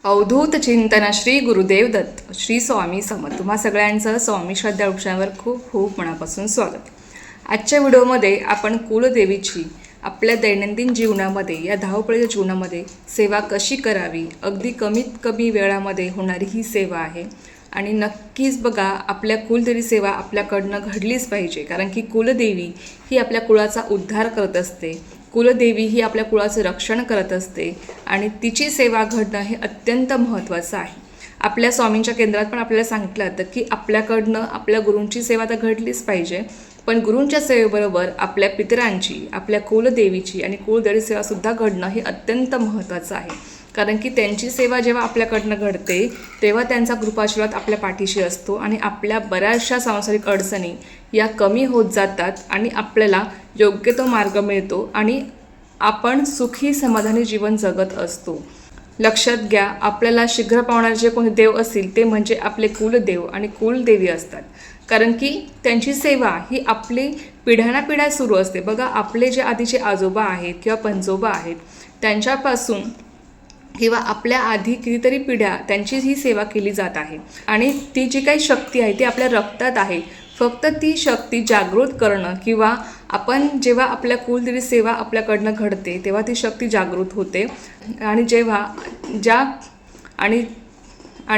अवधूत चिंतन श्री गुरुदेव दत्त श्री स्वामी समर्थ. तुम्हा सगळ्यांचं स्वामी श्रद्धा उपशावर खूप खूप मनापासून स्वागत. आजच्या व्हिडिओमध्ये आपण कुलदेवीची आपल्या दैनंदिन जीवनामध्ये या धावपळीच्या जीवनामध्ये सेवा कशी करावी, अगदी कमीत कमी वेळामध्ये होणारी ही सेवा आहे. आणि नक्कीच बघा, आपल्या कुलदेवी सेवा आपल्याकडनं घडलीच पाहिजे, कारण की कुलदेवी ही आपल्या कुळाचा उद्धार करत असते. कुलदेवी ही आपल्या कुळाचं रक्षण करत असते आणि तिची सेवा घडणं हे अत्यंत महत्त्वाचं आहे. आपल्या स्वामींच्या केंद्रात पण आपल्याला सांगितलं जातं की आपल्याकडनं आपल्या गुरूंची सेवा तर घडलीच पाहिजे, पण गुरूंच्या सेवेबरोबर आपल्या पितरांची, आपल्या कुलदेवीची आणि कुलदेवी सेवासुद्धा घडणं हे अत्यंत महत्त्वाचं आहे. कारण की त्यांची सेवा जेव्हा आपल्याकडनं घडते तेव्हा त्यांचा कृपाशीर्वाद आपल्या पाठीशी असतो आणि आपल्या बऱ्याचशा सांसारिक अडचणी या कमी होत जातात आणि आपल्याला योग्य तो मार्ग मिळतो आणि आपण सुखी समाधानी जीवन जगत असतो. लक्षात घ्या, आपल्याला शीघ्र पावणारे जे कोणी देव असतील ते म्हणजे आपले कुलदेव आणि कुलदेवी असतात. कारण की त्यांची सेवा ही आपली पिढ्यानापिढ्या सुरू असते. बघा, आपले जे आधीचे आजोबा आहेत किंवा पणजोबा आहेत त्यांच्यापासून किंवा आपल्या आधी कितीतरी पिढ्या त्यांची ही सेवा केली जात आहे आणि ती जी काही शक्ती आहे ती आपल्या रक्तात आहे. फक्त ती शक्ती जागृत करणं किंवा आपण जेव्हा आपल्या कुलदेवी सेवा आपल्याकडनं घडते तेव्हा ती शक्ती जागृत होते. आणि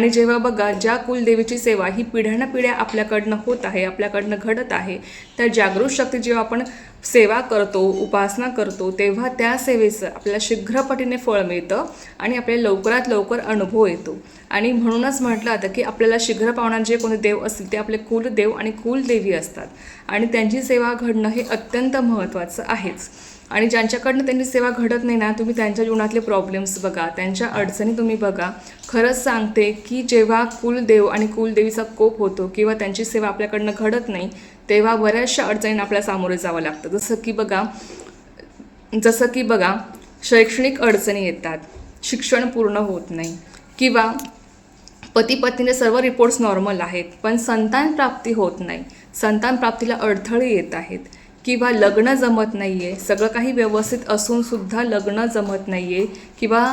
जेव्हा बघा, ज्या कुलदेवीची सेवा ही पिढ्यानपिढ्या आपल्याकडनं होत आहे, आपल्याकडनं घडत आहे, त्या जागृत शक्ती जेव्हा आपण सेवा करतो, उपासना करतो, तेव्हा त्या सेवेचं आपल्याला शीघ्रपटीने फळ मिळतं आणि आपल्याला लवकरात लवकर अनुभव येतो. आणि म्हणूनच म्हटलं जातं की आपल्याला शीघ्र पावणारे जे कोणी देव असतील ते आपले कुलदेव आणि कुलदेवी असतात आणि त्यांची सेवा घडणं हे अत्यंत महत्त्वाचं आहेच. आणि ज्यांच्याकडनं त्यांची सेवा घडत नाही ना, तुम्ही त्यांच्या जीवनातले प्रॉब्लेम्स बघा, त्यांच्या अडचणी तुम्ही बघा. खरंच सांगते की जेव्हा कुलदेव आणि कुलदेवीचा कोप होतो किंवा त्यांची सेवा आपल्याकडनं घडत नाही तेव्हा बऱ्याचशा अडचणींना आपल्याला सामोरे जावं लागतं. जसं की बघा शैक्षणिक अडचणी येतात, शिक्षण पूर्ण होत नाही, किंवा पती पत्नीने सर्व रिपोर्ट्स नॉर्मल आहेत पण संतान प्राप्ती होत नाही, संतान प्राप्तीला अडथळे येत आहेत, किंवा लग्न जमत नाही आहे, सगळं काही व्यवस्थित असूनसुद्धा लग्न जमत नाही आहे, किंवा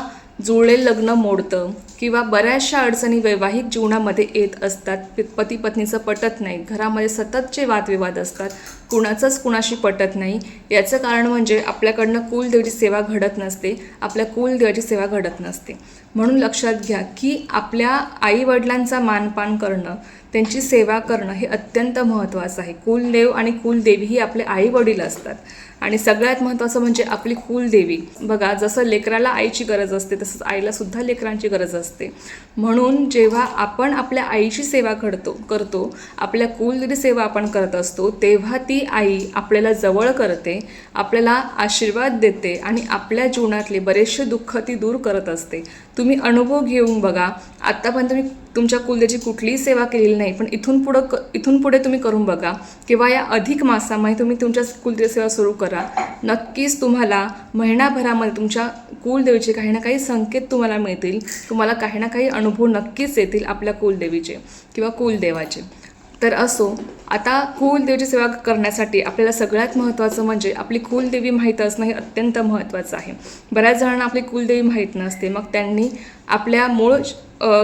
जुळलेलं लग्न मोडतं, किंवा बऱ्याचशा अडचणी वैवाहिक जीवनामध्ये येत असतात. पती पत्नीचं पटत नाही, घरामध्ये सततचे वादविवाद असतात, कुणाचंच कुणाशी पटत नाही. याचं कारण म्हणजे आपल्याकडनं कुलदेवीची सेवा घडत नसते, आपल्या कुलदेवाची सेवा घडत नसते. म्हणून लक्षात घ्या की आपल्या आईवडिलांचा मानपान करणं, त्यांची सेवा करणं हे अत्यंत महत्त्वाचं आहे. कुलदेव आणि कुलदेवी ही आपले आईवडील असतात. आणि सगळ्यात महत्त्वाचं म्हणजे आपली कुलदेवी. बघा, जसं लेकराला आईची गरज असते तसंच आईलासुद्धा लेकरांची गरज असते. म्हणून जेव्हा आपण आपल्या आईची सेवा करतो, आपल्या कुलदेवी सेवा आपण करत असतो, तेव्हा ती आई आपल्याला जवळ करते, आपल्याला आशीर्वाद देते आणि आपल्या जीवनातले बरेचसे दुःख ती दूर करत असते. तुम्ही अनुभव घेऊन बघा, आत्तापर्यंत तुम्ही तुमच्या कुलदेवीची कुठलीही सेवा केलेली नाही, पण इथून पुढे तुम्ही करून बघा, किंवा या अधिक मासामध्ये तुम्ही तुमच्या कुलदेवी सेवा सुरू करा. नक्कीच तुम्हाला महिनाभरामध्ये तुमच्या कुलदेवीचे काही ना काही संकेत तुम्हाला मिळतील, तुम्हाला काही ना काही अनुभव नक्कीच येतील आपल्या कुलदेवीचे किंवा कुलदेवाचे. तर असो, आता कुलदेवीची सेवा करण्यासाठी आपल्याला सगळ्यात महत्त्वाचं म्हणजे आपली कुलदेवी माहीत असणं हे अत्यंत महत्त्वाचं आहे. बऱ्याच जणांना आपली कुलदेवी माहीत नसते, मग त्यांनी आपल्या मूळ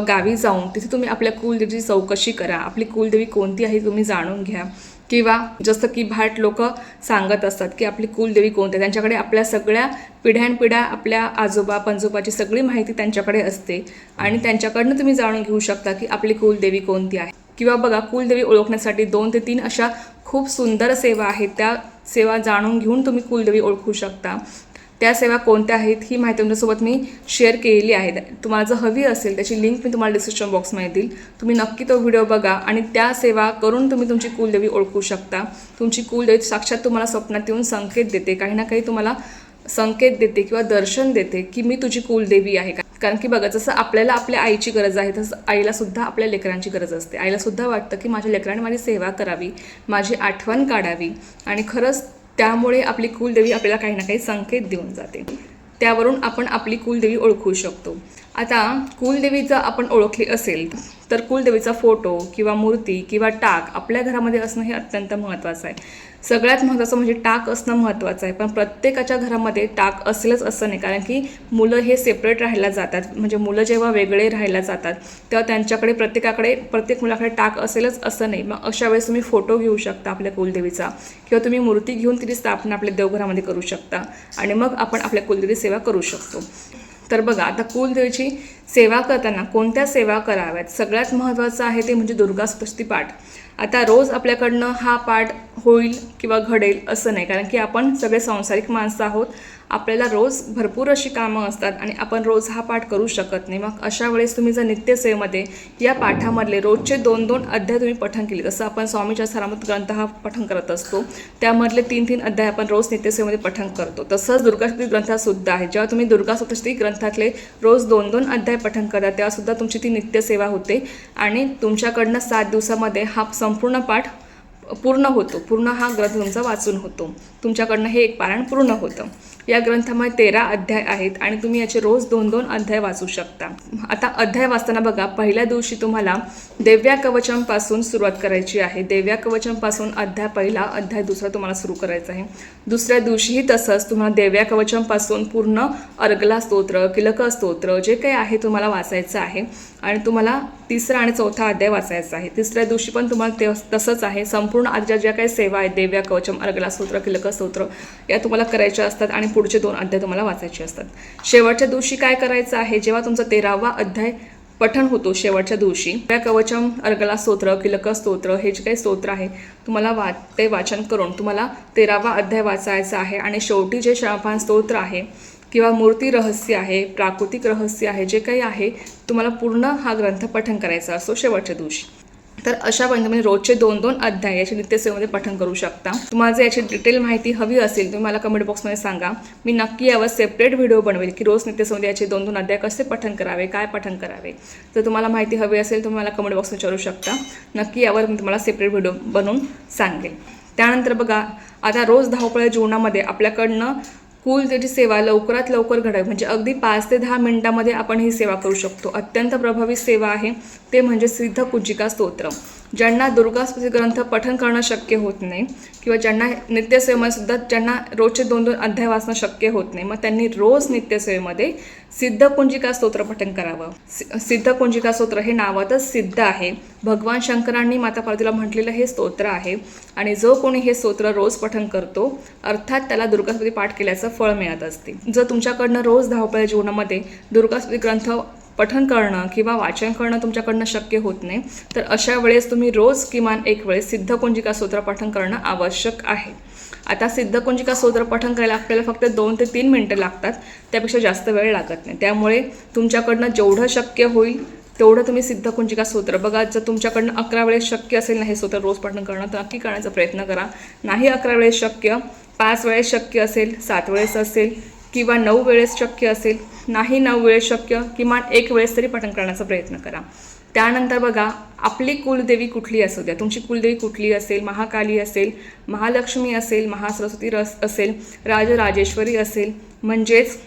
गावी जाऊन तिथे तुम्ही आपल्या कुलदेवीची चौकशी करा, आपली कुलदेवी कोणती आहे तुम्ही जाणून घ्या. किंवा जसं की भाट लोक सांगत असतात की आपली कुलदेवी कोणती आहे, त्यांच्याकडे आपल्या सगळ्या पिढ्यानपिढ्या आपल्या आजोबा पणजोबाची सगळी माहिती त्यांच्याकडे असते आणि त्यांच्याकडनं तुम्ही जाणून घेऊ शकता की आपली कुलदेवी कोणती आहे. किंवा बघा, कुलदेवी ओळखण्यासाठी 2 ते 3 अशा खूप सुंदर सेवा आहेत, त्या सेवा जाणून घेऊन तुम्ही कुलदेवी ओळखू शकता. त्या सेवा कोणत्या आहेत ही माहिती तुमच्यासोबत मी शेअर केलेली आहे. तुम्हाला जर हवी असेल त्याची लिंक मी तुम्हाला डिस्क्रिप्शन बॉक्समध्ये देईल, तुम्ही नक्की तो व्हिडिओ बघा आणि त्या सेवा करून तुम्ही तुमची कुलदेवी ओळखू शकता. तुमची कुलदेवी साक्षात तुम्हाला स्वप्नात येऊन संकेत देते, काही ना काही तुम्हाला संकेत देते किंवा दर्शन देते की मी तुझी कुलदेवी आहे. कारण की बघा, जसं आपल्याला आपल्या आईची गरज आहे तसं आईलासुद्धा आपल्या लेकरांची गरज असते. आईलासुद्धा वाटतं की माझ्या लेकरांनी माझी सेवा करावी, माझी आठवण काढावी, आणि खरंच त्यामुळे आपली कुलदेवी आपल्याला काही ना काही संकेत देऊन जाते. त्यावरून आपण आपली कुलदेवी ओळखू शकतो. आता कुलदेवी जर आपण ओळखली असेल तर कुलदेवीचा फोटो किंवा मूर्ती किंवा टाक आपल्या घरामध्ये असणं हे अत्यंत महत्त्वाचं आहे. सगळ्यात महत्त्वाचं म्हणजे टाक असणं महत्त्वाचं आहे, पण प्रत्येकाच्या घरामध्ये टाक असेलच असं नाही, कारण की मुलं हे सेपरेट राहायला जातात. म्हणजे मुलं जेव्हा वेगळे राहायला जातात तेव्हा त्यांच्याकडे प्रत्येक मुलाकडे टाक असेलच असं नाही. मग अशा वेळेस तुम्ही फोटो घेऊ शकता आपल्या कुलदेवीचा, किंवा तुम्ही मूर्ती घेऊन तिची स्थापना आपल्या देवघरामध्ये करू शकता आणि मग आपण आपल्या कुलदेवी सेवा करू शकतो. तर बघा, आता कुलदेवीची सेवा करताना कोणत्या सेवा कराव्यात, सगळ्यात महत्त्वाचं आहे ते म्हणजे दुर्गा सप्तशती पाठ. आता रोज आपल्याकडनं हा पाठ होईल किंवा घडेल असं नाही, कारण की आपण सगळे सांसारिक माणसं आहोत. आपल्याला रोज भरपूर अशी कामं असतात आणि आपण रोज हा पाठ करू शकत नाही. मग अशा वेळेस तुम्ही जर नित्यसेवेमध्ये या पाठामधले रोजचे 2-2 अध्याय तुम्ही पठण केले, जसं आपण स्वामी चरितामृत ग्रंथ हा पठण करत असतो, त्यामधले 3-3 अध्याय आपण रोज नित्यसेवेमध्ये पठण करतो. तसंच दुर्गा सप्तशती ग्रंथातसुद्धा आहे. जेव्हा तुम्ही दुर्गा सप्तशती ग्रंथातले रोज 2-2 अध्याय पठण करता तेव्हासुद्धा तुमची ती नित्यसेवा होते आणि तुमच्याकडनं 7 दिवसामध्ये हा संपूर्ण पाठ पूर्ण होतो. पूर्ण हा ग्रंथ तुमचा वाचून होतो. तुमच्याकडनं हे एक पारायण पूर्ण होतं. या ग्रंथामध्ये 13 अध्याय आहेत आणि तुम्ही याचे रोज 2-2 अध्याय वाचू शकता. आता अध्याय वाचताना बघा, पहिल्या दिवशी तुम्हाला देव्या कवचमपासून सुरुवात करायची आहे. देव्या कवचमपासून अध्याय पहिला, अध्याय दुसरा तुम्हाला सुरू करायचा आहे. दुसऱ्या दिवशीही तसंच तुम्हाला देव्या कवचमपासून पूर्ण अर्गला स्तोत्र, किलक स्तोत्र जे काही आहे तुम्हाला वाचायचं आहे आणि तुम्हाला तिसरा आणि चौथा अध्याय वाचायचा आहे. तिसऱ्या दिवशी पण तुम्हाला तसंच आहे. संपूर्ण आजच्या ज्या काही सेवा आहेत, देव्या कवचम, अर्गला स्तोत्र, किलक स्तोत्र, या तुम्हाला करायच्या असतात आणि पुढचे 2 अध्याय तुम्हाला वाचायचे असतात. शेवटच्या दिवशी काय करायचं आहे, जेव्हा तुमचा 13वा अध्याय पठण होतो शेवटच्या दिवशी, देव्या कवचम, अर्गला स्तोत्र, किलक स्तोत्र हे जे काही स्तोत्र आहे तुम्हाला ते वाचन करून तुम्हाला 13वा अध्याय वाचायचा आहे. आणि शेवटी जे क्षमापान स्तोत्र आहे किंवा मूर्ती रहस्य आहे, प्राकृतिक रहस्य आहे, जे काही आहे तुम्हाला पूर्ण हा ग्रंथ पठण करायचा असतो शेवटच्या दिवशी. तर अशा पद्धतीने रोजचे 2-2 अध्याय याची नित्यसेवेमध्ये पठण करू शकता. तुम्हाला जर याची डिटेल माहिती हवी असेल तुम्ही मला कमेंट बॉक्समध्ये सांगा. मी नक्की यावर सेपरेट व्हिडिओ बनवेल की रोज नित्यसेवेमध्ये याचे 2-2 अध्याय कसे पठण करावे, काय पठण करावे. जर तुम्हाला माहिती हवी असेल तुम्ही मला कमेंट बॉक्समध्ये विचारू शकता. नक्की यावर मी तुम्हाला सेपरेट व्हिडिओ बनवून सांगेल. त्यानंतर बघा, आता रोज धावपळ जीवनामध्ये आपल्याकडनं कुलदेवीची सेवा लवकरात लवकर घडावी, म्हणजे अगदी 5 ते 10 मिनिटामध्ये आपण ही सेवा करू शकतो. अत्यंत प्रभावी सेवा आहे ते म्हणजे सिद्ध कुंजिका स्तोत्र. ज्यांना दुर्गा सप्तशती ग्रंथ पठण करणं शक्य होत नाही किंवा ज्यांना नित्यसेवेमध्येसुद्धा ज्यांना रोजचे 2-2 अध्याय वाचणं शक्य होत नाही, मग त्यांनी रोज नित्यसेवेमध्ये सिद्ध कुंजिका स्तोत्र पठण करावं. सिद्ध कुंजिका स्तोत्र हे नावातच सिद्ध आहे. भगवान शंकरांनी माता पार्वतीला म्हटलेलं हे स्तोत्र आहे आणि जो कोणी हे स्तोत्र रोज पठण करतो अर्थात त्याला दुर्गा सप्तशती पाठ केल्याचं फळ मिळत असते. जर तुमच्याकडनं रोज धावपळ जीवनामध्ये दुर्गा सप्तशती ग्रंथ पठण करणं किंवा वाचन करणं तुमच्याकडनं शक्य होत नाही, तर अशा वेळेस तुम्ही रोज किमान एक वेळेस सिद्ध कुंजिका स्तोत्र पठण करणं आवश्यक आहे. आता सिद्ध कुंजिका स्तोत्र पठण करायला आपल्याला फक्त 2 ते 3 मिनिटं लागतात, त्यापेक्षा जास्त वेळ लागत नाही. त्यामुळे तुमच्याकडनं जेवढं शक्य होईल तेवढं तुम्ही सिद्ध कुंजिका स्तोत्र बघा. जर तुमच्याकडनं 11 वेळेस शक्य असेल ना हे स्तोत्र रोज पठण करणं, तर नक्की करण्याचा प्रयत्न करा. नाही 11 वेळेस शक्य, 5 वेळेस शक्य असेल, 7 वेळेस असेल किंवा 9 वेळेस शक्य असेल, नाही 9 वेळेस शक्य, किमान 1 वेळेस तरी पठण करण्याचा प्रयत्न करा. त्यानंतर बघा, आपली कुलदेवी कुठली असू द्या, तुमची कुलदेवी कुठली असेल, महाकाली असेल, महालक्ष्मी असेल, महासरस्वती असेल, राजराजेश्वरी असेल, म्हणजेच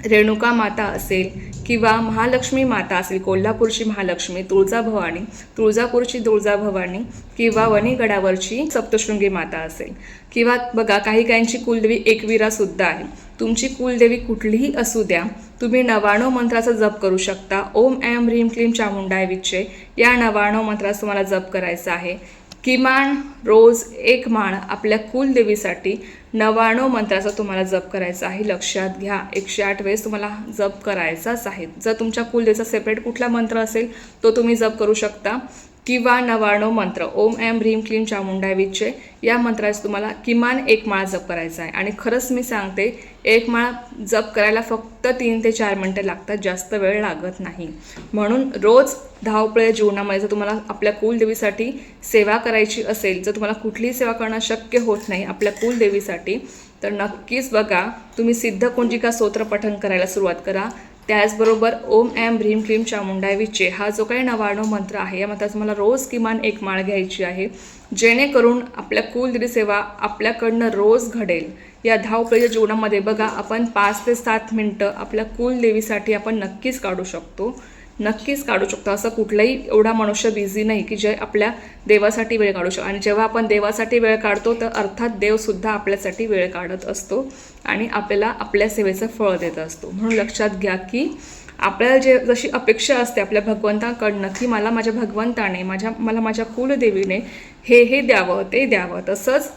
रेणुका माता असेल किंवा महालक्ष्मी माता असेल, कोल्हापूरची महालक्ष्मी, तुळजाभवानी, तुळजापूरची तुळजाभवानी किंवा वणीगडावरची सप्तशृंगी माता असेल, किंवा बघा काही काहींची कुलदेवी एकविरासुद्धा आहे. तुमची कुलदेवी कुठलीही असू द्या, तुम्ही 99 मंत्राचा जप करू शकता. ओम ऐं ह्रीं क्लीं चामुंडाय विच्चे या 99 मंत्राचा तुम्हाला जप करायचा आहे. किमान रोज 1 माळ आपल्या कुलदेवीसाठी 99 मंत्राचा तुम्हाला जप करायचा आहे. लक्षात घ्या, 108 वेळेस तुम्हाला जप करायचाच आहे. जर तुमच्या कुलदेवीचा सेपरेट कुठला मंत्र असेल तो तुम्ही जप करू शकता, किंवा 99 मंत्र ओम ऐं ह्रीं क्लीं चामुंडाय विच्चे या मंत्राचा तुम्हाला किमान 1 माळ जप करायचा आहे. आणि खरंच मी सांगते, 1 माळ जप करायला फक्त 3 ते 4 मिनटं लागतात, जास्त वेळ लागत नाही. म्हणून रोज धावपळ जीवनामध्ये जर तुम्हाला आपल्या कुलदेवीसाठी सेवा करायची असेल, जर तुम्हाला कुठलीही सेवा करणं शक्य होत नाही आपल्या कुलदेवीसाठी, तर नक्कीच बघा तुम्ही सिद्ध कुंजिका स्तोत्र पठण करायला सुरुवात करा. त्याचबरोबर ओम ऐं ह्रीं क्लीं चामुंडाय विच्चे हा जो काही 99 मंत्र आहे या मंत्राचा तुम्हाला रोज किमान 1 माळ घ्यायची आहे, जेणेकरून आपल्या कुलदेवी सेवा आपल्याकडनं रोज घडेल. या धावपळीच्या जीवनामध्ये बघा आपण 5 ते 7 मिनटं आपल्या कुलदेवीसाठी आपण नक्कीच काढू शकतो. नक्कीच काढू शकतो. असं कुठलाही एवढा मनुष्य बिझी नाही की जे आपल्या देवासाठी वेळ काढू शकतो. आणि जेव्हा आपण देवासाठी वेळ काढतो तर अर्थात देवसुद्धा आपल्यासाठी वेळ काढत असतो आणि आपल्याला आपल्या सेवेचं फळ देत असतो. म्हणून लक्षात घ्या की आपल्याला जशी अपेक्षा असते आपल्या भगवंताकडनं की मला माझ्या भगवंताने मला माझ्या कुलदेवीने हे द्यावं ते द्यावं, तसंच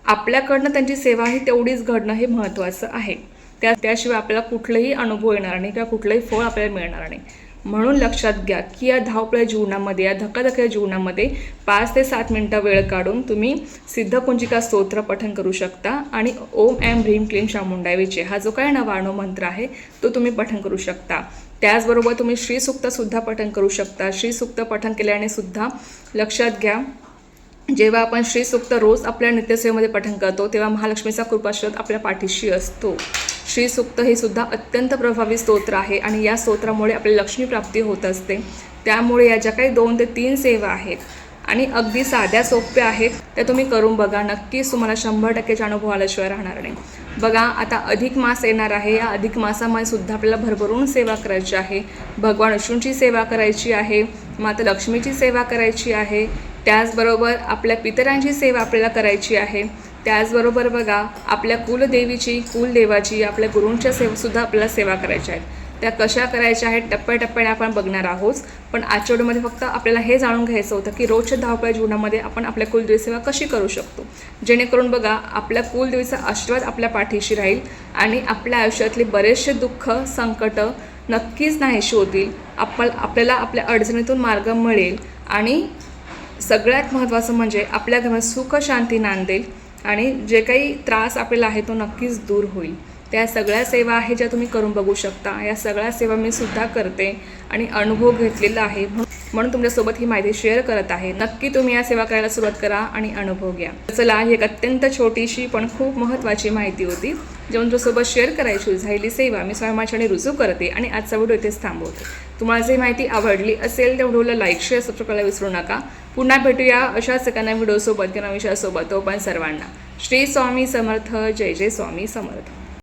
आपल्याकडनं त्यांची सेवा ही तेवढीच घडणं हे महत्त्वाचं आहे. त्याशिवाय आपल्याला कुठलंही अनुभव येणार नाही किंवा कुठलंही फळ आपल्याला मिळणार नाही. म्हणून लक्षात घ्या की या धावपळ्या जीवनामध्ये, या धकाधकीच्या जीवनामध्ये 5 ते 7 मिनटं वेळ काढून तुम्ही सिद्धकुंजिका स्तोत्र पठण करू शकता आणि ओम ऐं ह्रीं क्लीं चामुंडाय विचे हा जो काय नवाणू मंत्र आहे तो तुम्ही पठण करू शकता. त्याचबरोबर तुम्ही श्रीसूक्तसुद्धा पठण करू शकता. श्रीसूक्त पठण केल्याने सुद्धा लक्षात घ्या, जेव्हा आपण श्रीसूक्त रोज आपल्या नित्यसेवेमध्ये पठण करतो तेव्हा महालक्ष्मीचा कृपाश्रद आपल्या पाठीशी असतो. श्रीसूक्त हे सुद्धा अत्यंत प्रभावी स्तोत्र आहे आणि या स्तोत्रामुळे आपल्याला लक्ष्मी प्राप्ती होत असते. त्यामुळे या ज्या काही 2 ते 3 सेवा आहेत आणि अगदी साध्या सोप्या आहेत त्या तुम्ही करून बघा. नक्कीच तुम्हाला 100% अनुभव आल्याशिवाय राहणार नाही. बघा, आता अधिक मास येणार आहे. या अधिक मासामध्ये सुद्धा आपल्याला भरभरून सेवा करायची आहे. भगवान विष्णूंची सेवा करायची आहे, माता लक्ष्मीची सेवा करायची आहे, त्याचबरोबर आपल्या पितरांची सेवा आपल्याला करायची आहे. त्याचबरोबर बघा, आपल्या कुलदेवीची, कुलदेवाची, आपल्या गुरूंच्या सुद्धा आपल्याला सेवा करायच्या आहेत. त्या कशा करायच्या आहेत टप्प्याटप्प्याने आपण बघणार आहोत. पण आजच्या व्हिडिओमध्ये फक्त आपल्याला हे जाणून घ्यायचं होतं की रोजच्या धावपळ्या जीवनामध्ये आपण आपल्या कुलदेवी सेवा कशी करू शकतो, जेणेकरून बघा आपल्या कुलदेवीचा आशीर्वाद आपल्या पाठीशी राहील आणि आपल्या आयुष्यातली बरेचसे दुःख, संकट नक्कीच नाहीशी होतील. आपल्याला आपल्या अडचणीतून मार्ग मिळेल आणि सगळ्यात महत्त्वाचं म्हणजे आपल्या घरात सुख शांती नांदेल आणि जे काही त्रास आपल्याला आहे तो नक्कीच दूर होईल. त्या सगळ्या सेवा आहेत ज्या तुम्ही करून बघू शकता. या सगळ्या सेवा मी सुद्धा करते आणि अनुभव घेतलेला आहे, म्हणून तुमच्यासोबत ही माहिती शेअर करत आहे. नक्की तुम्ही या सेवा करायला सुरुवात करा आणि अनुभव घ्या. चला, ही एक अत्यंत छोटीशी पण खूप महत्त्वाची माहिती होती जी तुमच्यासोबत शेअर करायची. झालेली सेवा मी स्वयंमाच्याने रुजू करते आणि आजचा व्हिडिओ इथेच थांबवते. तुम्हाला जर माहिती आवडली असेल तर व्हिडिओला लाईक, शेअर, सबस्क्राईब करायला विसरू नका. पुन्हा भेटूया अशाच एखाद्या व्हिडिओसोबत किंवा विषयासोबत. तो पण सर्वांना श्री स्वामी समर्थ. जय जय स्वामी समर्थ.